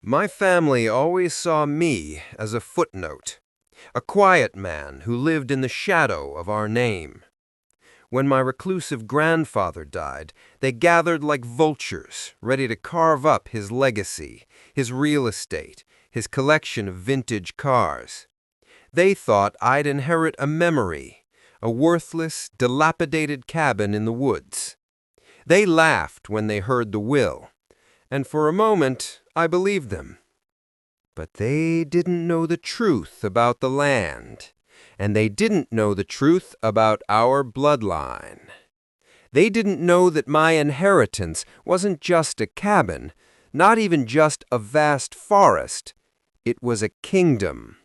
My family always saw me as a footnote, a quiet man who lived in the shadow of our name. When my reclusive grandfather died, they gathered like vultures, ready to carve up his legacy, his real estate, his collection of vintage cars. They thought I'd inherit a memory, a worthless, dilapidated cabin in the woods. They laughed when they heard the will, and for a moment I believed them. But they didn't know the truth about the land, and they didn't know the truth about our bloodline. They didn't know that my inheritance wasn't just a cabin, not even just a vast forest. It was a kingdom,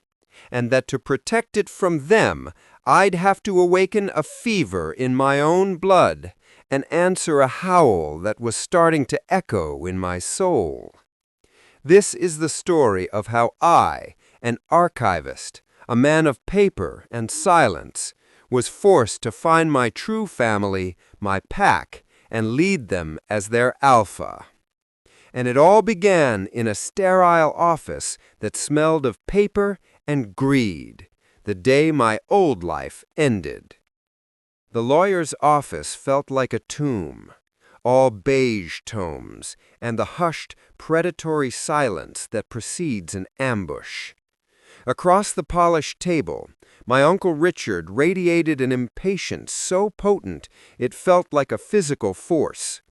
and that to protect it from them, I'd have to awaken a fever in my own blood and answer a howl that was starting to echo in my soul. This is the story of how I, an archivist, a man of paper and silence, was forced to find my true family, my pack, and lead them as their alpha. And it all began in a sterile office that smelled of paper and greed, the day my old life ended. The lawyer's office felt like a tomb, all beige tomes and the hushed, predatory silence that precedes an ambush. Across the polished table, my Uncle Richard radiated an impatience so potent it felt like a physical force.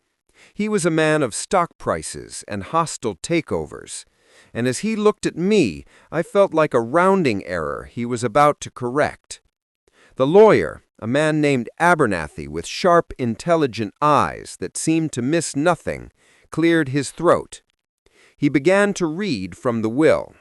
He was a man of stock prices and hostile takeovers, and as he looked at me, I felt like a rounding error he was about to correct. The lawyer, a man named Abernathy with sharp, intelligent eyes that seemed to miss nothing, cleared his throat. He began to read from the will.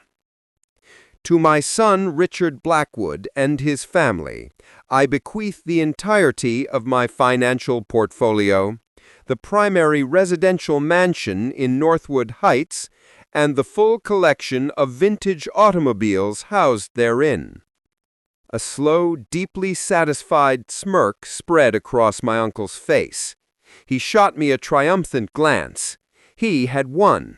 To my son Richard Blackwood and his family, I bequeath the entirety of my financial portfolio, the primary residential mansion in Northwood Heights, and the full collection of vintage automobiles housed therein. A slow, deeply satisfied smirk spread across my uncle's face. He shot me a triumphant glance. He had won.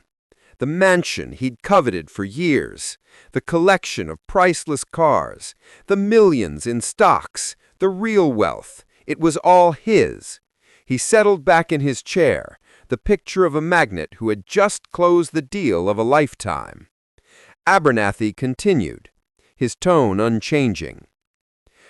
The mansion he'd coveted for years, the collection of priceless cars, the millions in stocks, the real wealth, it was all his. He settled back in his chair, the picture of a magnate who had just closed the deal of a lifetime. Abernathy continued, his tone unchanging.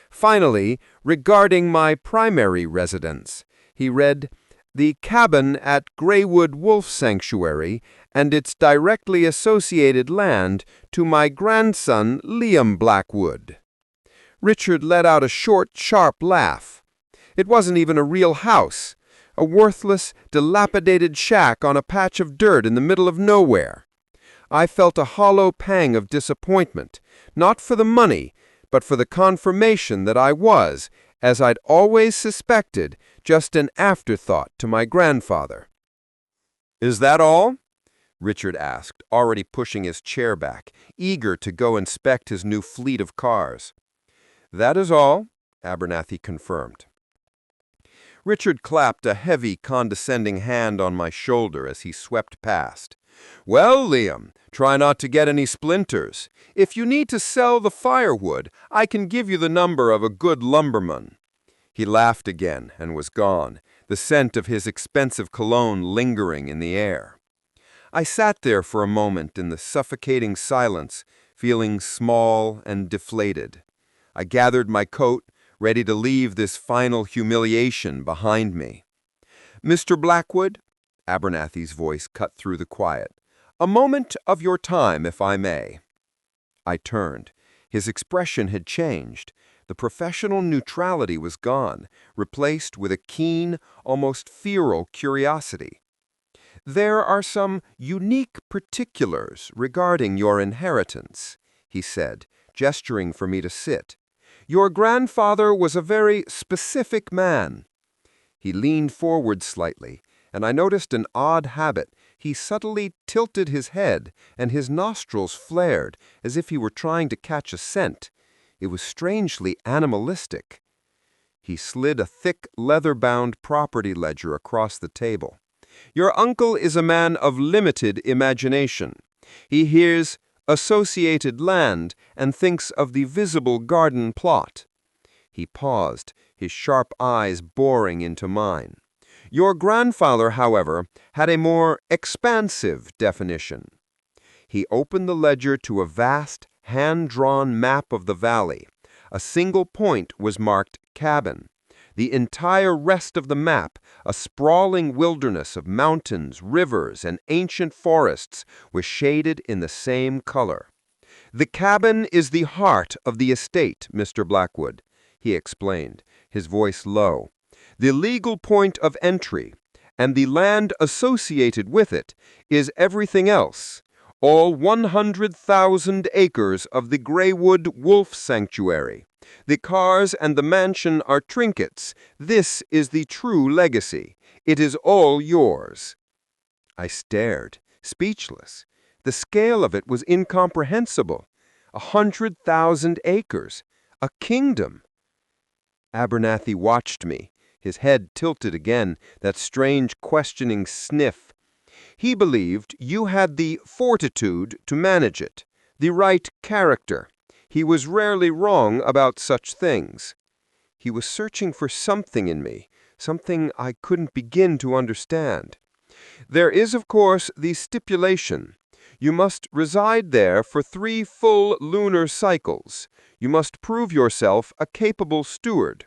Finally, regarding my primary residence, he read, "The cabin at Greywood Wolf Sanctuary and its directly associated land to my grandson Liam Blackwood." Richard let out a short, sharp laugh. It wasn't even a real house, a worthless, dilapidated shack on a patch of dirt in the middle of nowhere. I felt a hollow pang of disappointment, not for the money, but for the confirmation that I was, as I'd always suspected, just an afterthought to my grandfather. "Is that all?" Richard asked, already pushing his chair back, eager to go inspect his new fleet of cars. "That is all," Abernathy confirmed. Richard clapped a heavy, condescending hand on my shoulder as he swept past. "Well, Liam, try not to get any splinters. If you need to sell the firewood, I can give you the number of a good lumberman." He laughed again and was gone, the scent of his expensive cologne lingering in the air. I sat there for a moment in the suffocating silence, feeling small and deflated. I gathered my coat, ready to leave this final humiliation behind me. "Mr. Blackwood," Abernathy's voice cut through the quiet, "a moment of your time, if I may." I turned. His expression had changed. The professional neutrality was gone, replaced with a keen, almost feral curiosity. "There are some unique particulars regarding your inheritance," he said, gesturing for me to sit. "Your grandfather was a very specific man." He leaned forward slightly, and I noticed an odd habit. He subtly tilted his head, and his nostrils flared, as if he were trying to catch a scent. It was strangely animalistic. He slid a thick, leather-bound property ledger across the table. "Your uncle is a man of limited imagination. He hears associated land and thinks of the visible garden plot. He paused, his sharp eyes boring into mine. Your grandfather, however, had a more expansive definition. He opened the ledger to a vast, hand-drawn map of the valley. A single point was marked cabin. The entire rest of the map, a sprawling wilderness of mountains, rivers, and ancient forests, was shaded in the same color. The cabin is the heart of the estate, Mr. Blackwood, he explained, his voice low. The legal point of entry, and the land associated with it, is everything else. All 100,000 acres of the Greywood Wolf Sanctuary. The cars and the mansion are trinkets. This is the true legacy. It is all yours. I stared, speechless. The scale of it was incomprehensible. 100,000 acres. A kingdom. Abernathy watched me, his head tilted again, that strange questioning sniff. He believed you had the fortitude to manage it, the right character. He was rarely wrong about such things. He was searching for something in me, something I couldn't begin to understand. There is, of course, the stipulation. You must reside there for 3 full lunar cycles. You must prove yourself a capable steward.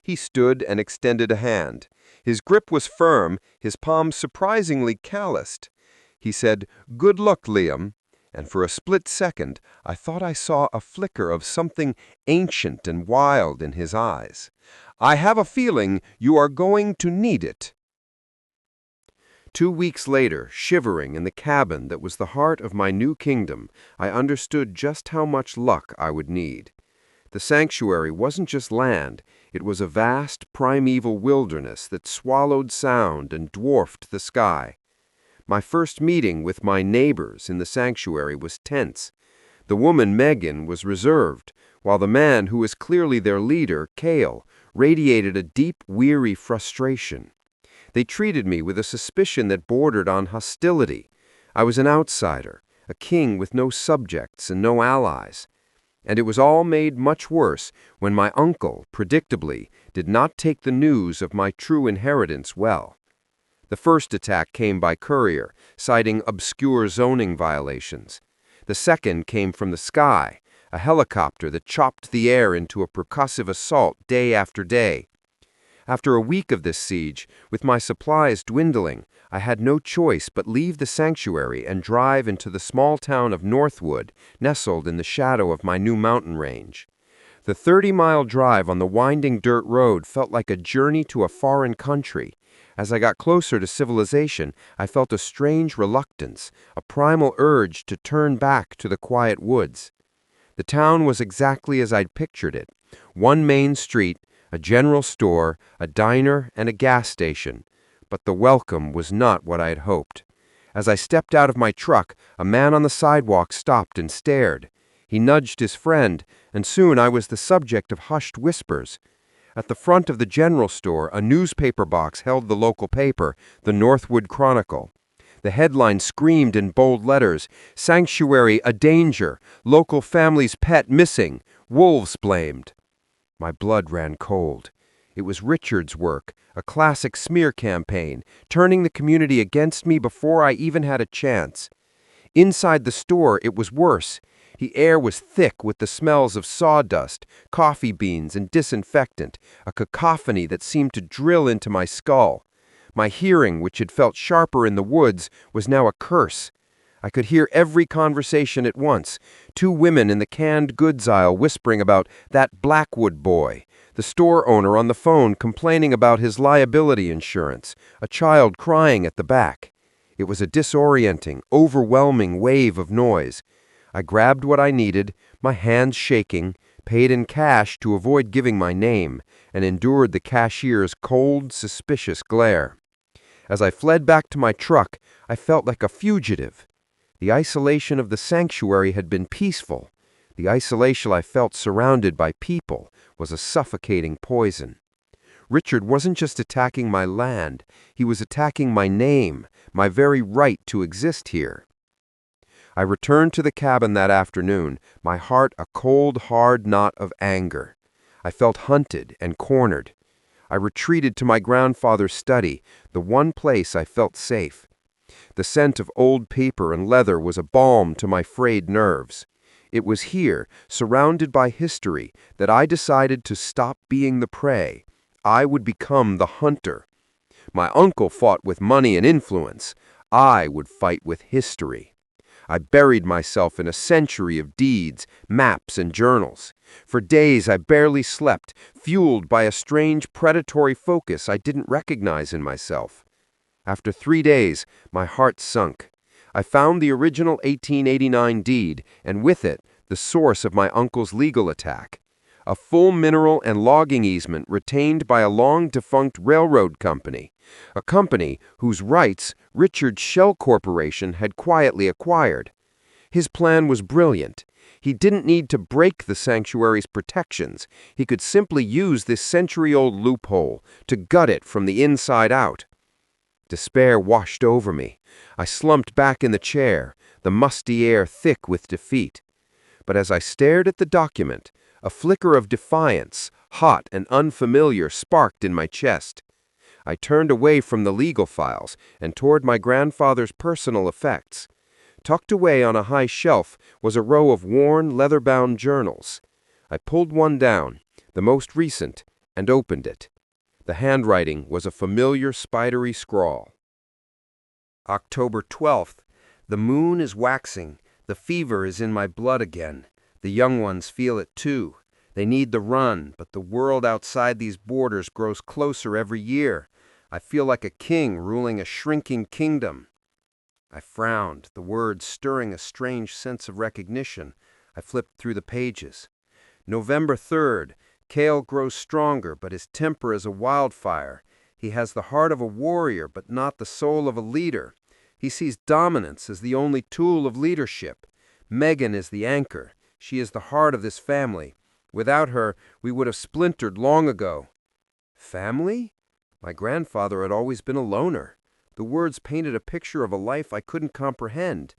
He stood and extended a hand. His grip was firm, his palm surprisingly calloused. He said, "Good luck, Liam," and for a split second I thought I saw a flicker of something ancient and wild in his eyes. "I have a feeling you are going to need it." 2 weeks later, shivering in the cabin that was the heart of my new kingdom, I understood just how much luck I would need. The sanctuary wasn't just land, it was a vast, primeval wilderness that swallowed sound and dwarfed the sky. My first meeting with my neighbors in the sanctuary was tense. The woman, Megan, was reserved, while the man, who was clearly their leader, Cale, radiated a deep, weary frustration. They treated me with a suspicion that bordered on hostility. I was an outsider, a king with no subjects and no allies. And it was all made much worse when my uncle, predictably, did not take the news of my true inheritance well. The first attack came by courier, citing obscure zoning violations. The second came from the sky, a helicopter that chopped the air into a percussive assault day after day. After a week of this siege, with my supplies dwindling, I had no choice but leave the sanctuary and drive into the small town of Northwood, nestled in the shadow of my new mountain range. The 30-mile drive on the winding dirt road felt like a journey to a foreign country. As I got closer to civilization, I felt a strange reluctance, a primal urge to turn back to the quiet woods. The town was exactly as I'd pictured it. One main street, a general store, a diner, and a gas station. But the welcome was not what I had hoped. As I stepped out of my truck, a man on the sidewalk stopped and stared. He nudged his friend, and soon I was the subject of hushed whispers. At the front of the general store, a newspaper box held the local paper, the Northwood Chronicle. The headline screamed in bold letters, "Sanctuary a danger, local family's pet missing, wolves blamed." My blood ran cold. It was Richard's work, a classic smear campaign, turning the community against me before I even had a chance. Inside the store, it was worse. The air was thick with the smells of sawdust, coffee beans, and disinfectant, a cacophony that seemed to drill into my skull. My hearing, which had felt sharper in the woods, was now a curse. I could hear every conversation at once, 2 women in the canned goods aisle whispering about that Blackwood boy, the store owner on the phone complaining about his liability insurance, a child crying at the back. It was a disorienting, overwhelming wave of noise. I grabbed what I needed, my hands shaking, paid in cash to avoid giving my name, and endured the cashier's cold, suspicious glare. As I fled back to my truck, I felt like a fugitive. The isolation of the sanctuary had been peaceful. The isolation I felt surrounded by people was a suffocating poison. Richard wasn't just attacking my land, he was attacking my name, my very right to exist here. I returned to the cabin that afternoon, my heart a cold, hard knot of anger. I felt hunted and cornered. I retreated to my grandfather's study, the one place I felt safe. The scent of old paper and leather was a balm to my frayed nerves. It was here, surrounded by history, that I decided to stop being the prey. I would become the hunter. My uncle fought with money and influence. I would fight with history. I buried myself in a century of deeds, maps, and journals. For days I barely slept, fueled by a strange predatory focus I didn't recognize in myself. After 3 days, my heart sunk. I found the original 1889 deed, and with it, the source of my uncle's legal attack. A full mineral and logging easement retained by a long-defunct railroad company, a company whose rights Richard's Shell Corporation had quietly acquired. His plan was brilliant. He didn't need to break the sanctuary's protections. He could simply use this century-old loophole to gut it from the inside out. Despair washed over me. I slumped back in the chair, the musty air thick with defeat. But as I stared at the document, a flicker of defiance, hot and unfamiliar, sparked in my chest. I turned away from the legal files and toward my grandfather's personal effects. Tucked away on a high shelf was a row of worn, leather-bound journals. I pulled one down, the most recent, and opened it. The handwriting was a familiar spidery scrawl. October 12th. The moon is waxing. The fever is in my blood again. The young ones feel it too. They need the run, but the world outside these borders grows closer every year. I feel like a king ruling a shrinking kingdom. I frowned, the words stirring a strange sense of recognition. I flipped through the pages. November 3rd. Cale grows stronger, but his temper is a wildfire. He has the heart of a warrior, but not the soul of a leader. He sees dominance as the only tool of leadership. Megan is the anchor. She is the heart of this family. Without her, we would have splintered long ago. Family? My grandfather had always been a loner. The words painted a picture of a life I couldn't comprehend.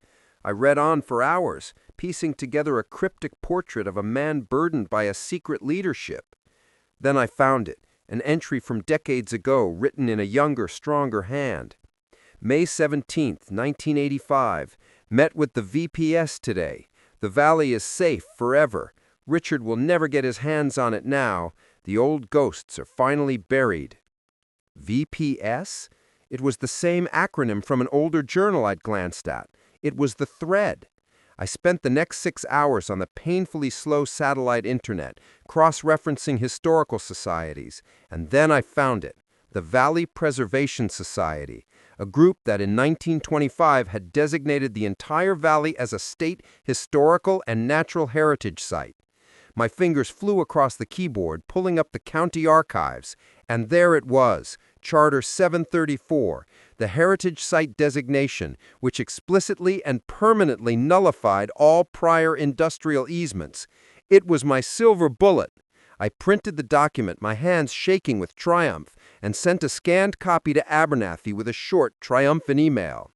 I read on for hours, piecing together a cryptic portrait of a man burdened by a secret leadership. Then I found it, an entry from decades ago, written in a younger, stronger hand. May 17th, 1985. Met with the VPS today. The valley is safe forever. Richard will never get his hands on it now. The old ghosts are finally buried. VPS? It was the same acronym from an older journal I'd glanced at. It was the thread. I spent the next 6 hours on the painfully slow satellite internet, cross-referencing historical societies, and then I found it, the Valley Preservation Society, a group that in 1925 had designated the entire valley as a state historical and natural heritage site. My fingers flew across the keyboard, pulling up the county archives, and there it was, Charter 734, the heritage site designation, which explicitly and permanently nullified all prior industrial easements. It was my silver bullet. I printed the document, my hands shaking with triumph, and sent a scanned copy to Abernathy with a short, triumphant email.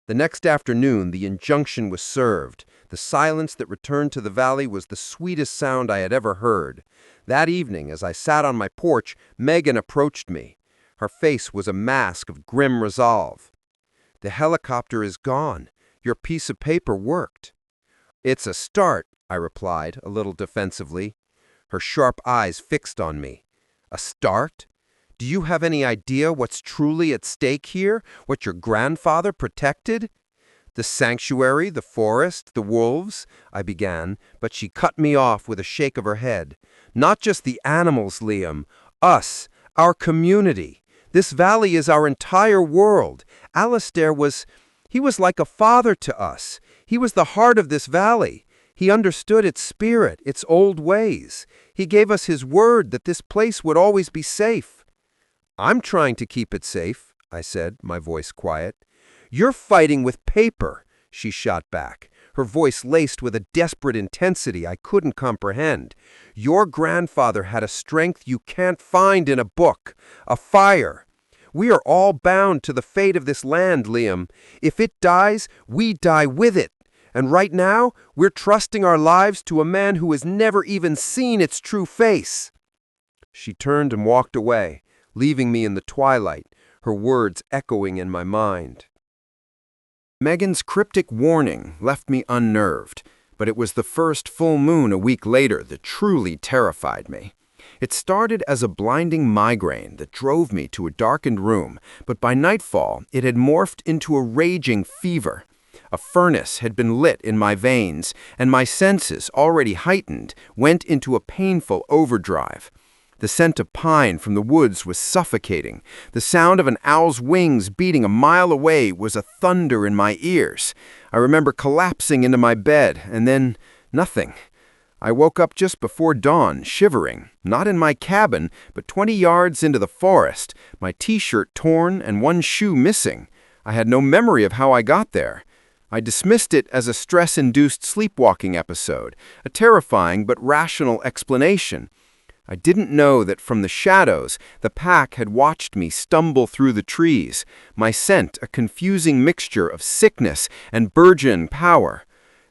The next afternoon, the injunction was served. The silence that returned to the valley was the sweetest sound I had ever heard. That evening, as I sat on my porch, Megan approached me. Her face was a mask of grim resolve. "The helicopter is gone. Your piece of paper worked." "It's a start," I replied, a little defensively. Her sharp eyes fixed on me. "A start? Do you have any idea what's truly at stake here? What your grandfather protected?" "The sanctuary, the forest, the wolves," I began, but she cut me off with a shake of her head. "Not just the animals, Liam. Us, our community. This valley is our entire world. Alistair he was like a father to us. He was the heart of this valley. He understood its spirit, its old ways. He gave us his word that this place would always be safe." "I'm trying to keep it safe," I said, my voice quiet. "You're fighting with paper," she shot back, her voice laced with a desperate intensity I couldn't comprehend. "Your grandfather had a strength you can't find in a book, a fire. We are all bound to the fate of this land, Liam. If it dies, we die with it. And right now, we're trusting our lives to a man who has never even seen its true face." She turned and walked away, leaving me in the twilight, her words echoing in my mind. Megan's cryptic warning left me unnerved, but it was the first full moon a week later that truly terrified me. It started as a blinding migraine that drove me to a darkened room, but by nightfall it had morphed into a raging fever. A furnace had been lit in my veins, and my senses, already heightened, went into a painful overdrive. The scent of pine from the woods was suffocating. The sound of an owl's wings beating a mile away was a thunder in my ears. I remember collapsing into my bed, and then nothing. I woke up just before dawn, shivering, not in my cabin, but 20 yards into the forest, my t-shirt torn and one shoe missing. I had no memory of how I got there. I dismissed it as a stress-induced sleepwalking episode, a terrifying but rational explanation. I didn't know that from the shadows, the pack had watched me stumble through the trees, my scent a confusing mixture of sickness and burgeoning power.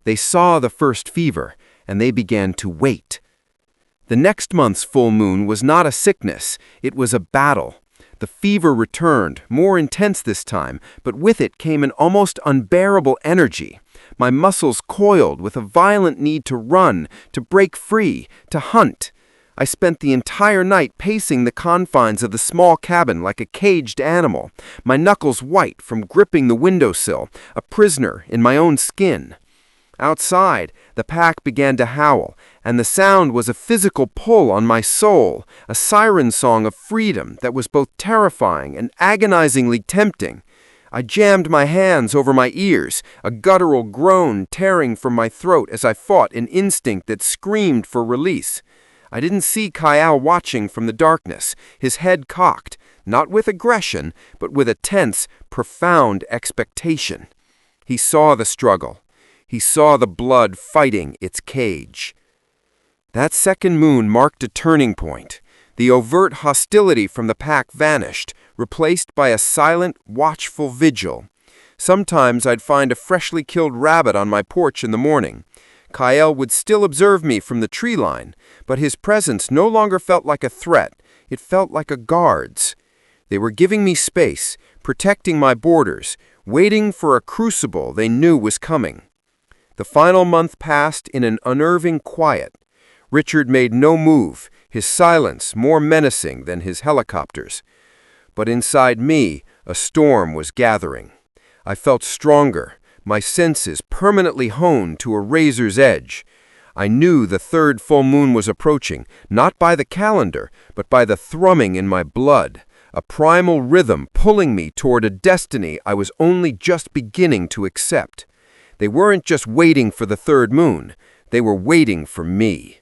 They saw the first fever, and they began to wait. The next month's full moon was not a sickness, it was a battle. The fever returned, more intense this time, but with it came an almost unbearable energy. My muscles coiled with a violent need to run, to break free, to hunt. I spent the entire night pacing the confines of the small cabin like a caged animal, my knuckles white from gripping the windowsill, a prisoner in my own skin. Outside, the pack began to howl, and the sound was a physical pull on my soul, a siren song of freedom that was both terrifying and agonizingly tempting. I jammed my hands over my ears, a guttural groan tearing from my throat as I fought an instinct that screamed for release. I didn't see Kyle watching from the darkness, his head cocked, not with aggression, but with a tense, profound expectation. He saw the struggle. He saw the blood fighting its cage. That second moon marked a turning point. The overt hostility from the pack vanished, replaced by a silent, watchful vigil. Sometimes I'd find a freshly killed rabbit on my porch in the morning. Kyle would still observe me from the tree line, but his presence no longer felt like a threat. It felt like a guard's. They were giving me space, protecting my borders, waiting for a crucible they knew was coming. The final month passed in an unnerving quiet. Richard made no move, his silence more menacing than his helicopters. But inside me, a storm was gathering. I felt stronger, my senses permanently honed to a razor's edge. I knew the third full moon was approaching, not by the calendar, but by the thrumming in my blood, a primal rhythm pulling me toward a destiny I was only just beginning to accept. They weren't just waiting for the third moon, they were waiting for me.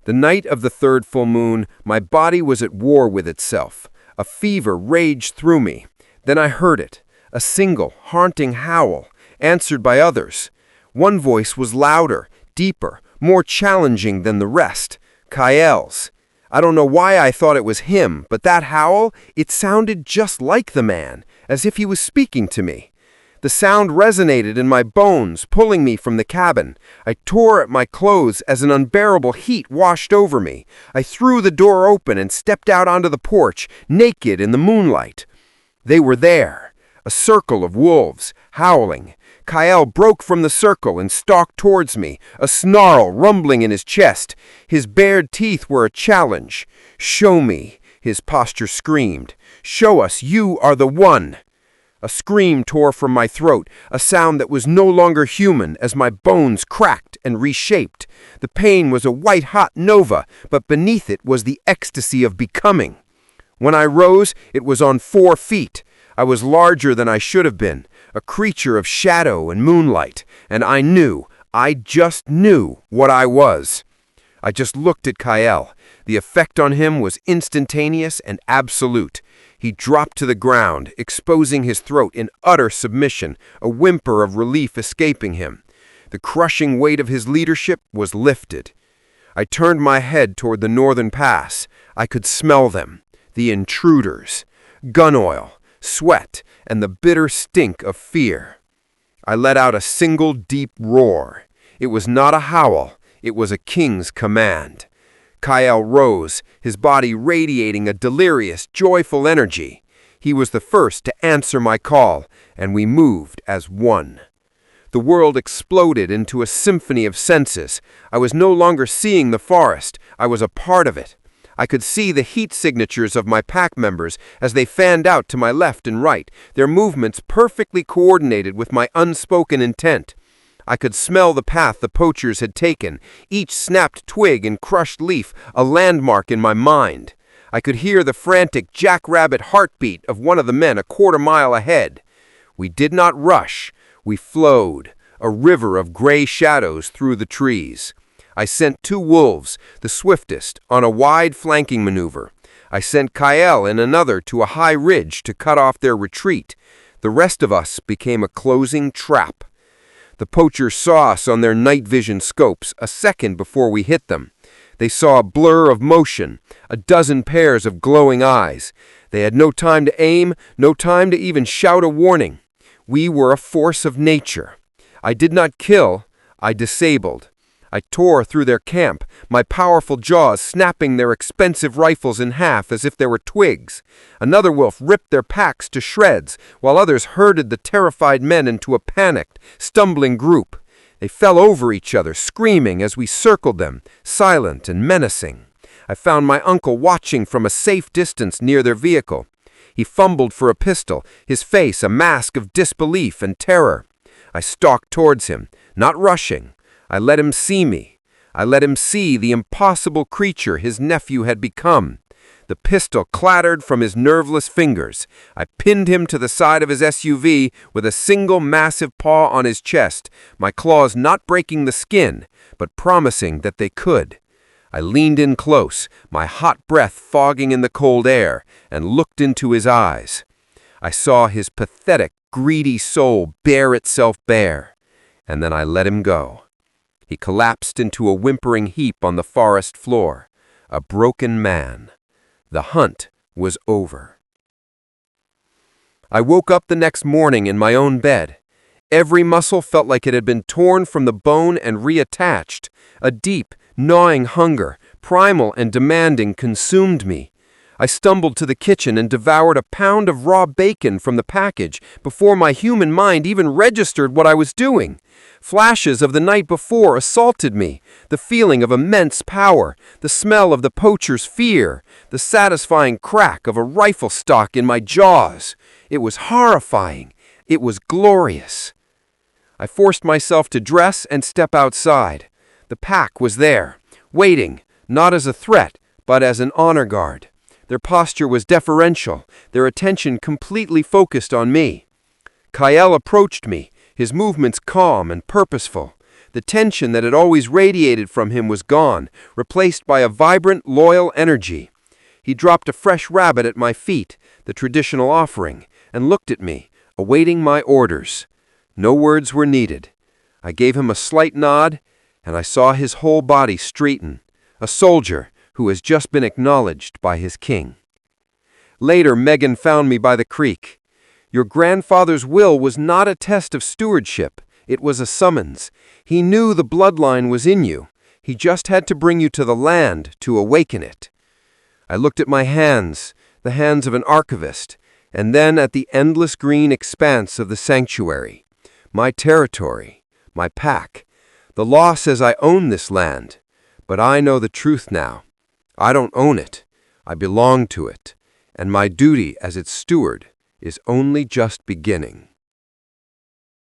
The night of the third full moon, my body was at war with itself. A fever raged through me. Then I heard it, a single, haunting howl, answered by others. One voice was louder, deeper, more challenging than the rest, Kyle's. I don't know why I thought it was him, but that howl, it sounded just like the man, as if he was speaking to me. The sound resonated in my bones, pulling me from the cabin. I tore at my clothes as an unbearable heat washed over me. I threw the door open and stepped out onto the porch, naked in the moonlight. They were there, a circle of wolves, howling. Kyle broke from the circle and stalked towards me, a snarl rumbling in his chest. His bared teeth were a challenge. "Show me," his posture screamed. "Show us you are the one." A scream tore from my throat, a sound that was no longer human as my bones cracked and reshaped. The pain was a white-hot nova, but beneath it was the ecstasy of becoming. When I rose, it was on 4 feet. I was larger than I should have been, a creature of shadow and moonlight, and I just knew what I was. I just looked at Kyle. The effect on him was instantaneous and absolute. He dropped to the ground, exposing his throat in utter submission, a whimper of relief escaping him. The crushing weight of his leadership was lifted. I turned my head toward the northern pass. I could smell them, the intruders, gun oil, sweat, and the bitter stink of fear. I let out a single deep roar. It was not a howl, it was a king's command. Kyle rose, his body radiating a delirious, joyful energy. He was the first to answer my call, and we moved as one. The world exploded into a symphony of senses. I was no longer seeing the forest, I was a part of it. I could see the heat signatures of my pack members as they fanned out to my left and right, their movements perfectly coordinated with my unspoken intent. I could smell the path the poachers had taken, each snapped twig and crushed leaf a landmark in my mind. I could hear the frantic jackrabbit heartbeat of one of the men a quarter-mile ahead. We did not rush, we flowed, a river of gray shadows through the trees. I sent 2 wolves, the swiftest, on a wide flanking maneuver. I sent Kyle and another to a high ridge to cut off their retreat. The rest of us became a closing trap. The poachers saw us on their night vision scopes a second before we hit them. They saw a blur of motion, a dozen pairs of glowing eyes. They had no time to aim, no time to even shout a warning. We were a force of nature. I did not kill, I disabled. I tore through their camp, my powerful jaws snapping their expensive rifles in half as if they were twigs. Another wolf ripped their packs to shreds, while others herded the terrified men into a panicked, stumbling group. They fell over each other, screaming as we circled them, silent and menacing. I found my uncle watching from a safe distance near their vehicle. He fumbled for a pistol, his face a mask of disbelief and terror. I stalked towards him, not rushing. I let him see me. I let him see the impossible creature his nephew had become. The pistol clattered from his nerveless fingers. I pinned him to the side of his SUV with a single massive paw on his chest, my claws not breaking the skin, but promising that they could. I leaned in close, my hot breath fogging in the cold air, and looked into his eyes. I saw his pathetic, greedy soul bare itself bare, and then I let him go. He collapsed into a whimpering heap on the forest floor, a broken man. The hunt was over. I woke up the next morning in my own bed. Every muscle felt like it had been torn from the bone and reattached. A deep, gnawing hunger, primal and demanding, consumed me. I stumbled to the kitchen and devoured a pound of raw bacon from the package before my human mind even registered what I was doing. Flashes of the night before assaulted me, the feeling of immense power, the smell of the poacher's fear, the satisfying crack of a rifle stock in my jaws. It was horrifying. It was glorious. I forced myself to dress and step outside. The pack was there, waiting, not as a threat, but as an honor guard. Their posture was deferential, their attention completely focused on me. Kyle approached me, his movements calm and purposeful. The tension that had always radiated from him was gone, replaced by a vibrant, loyal energy. He dropped a fresh rabbit at my feet, the traditional offering, and looked at me, awaiting my orders. No words were needed. I gave him a slight nod, and I saw his whole body straighten, a soldier who has just been acknowledged by his king. Later, Megan found me by the creek. Your grandfather's will was not a test of stewardship. It was a summons. He knew the bloodline was in you. He just had to bring you to the land to awaken it. I looked at my hands, the hands of an archivist, and then at the endless green expanse of the sanctuary. My territory, my pack. The law says I own this land, but I know the truth now. I don't own it. I belong to it, and my duty as its steward is only just beginning.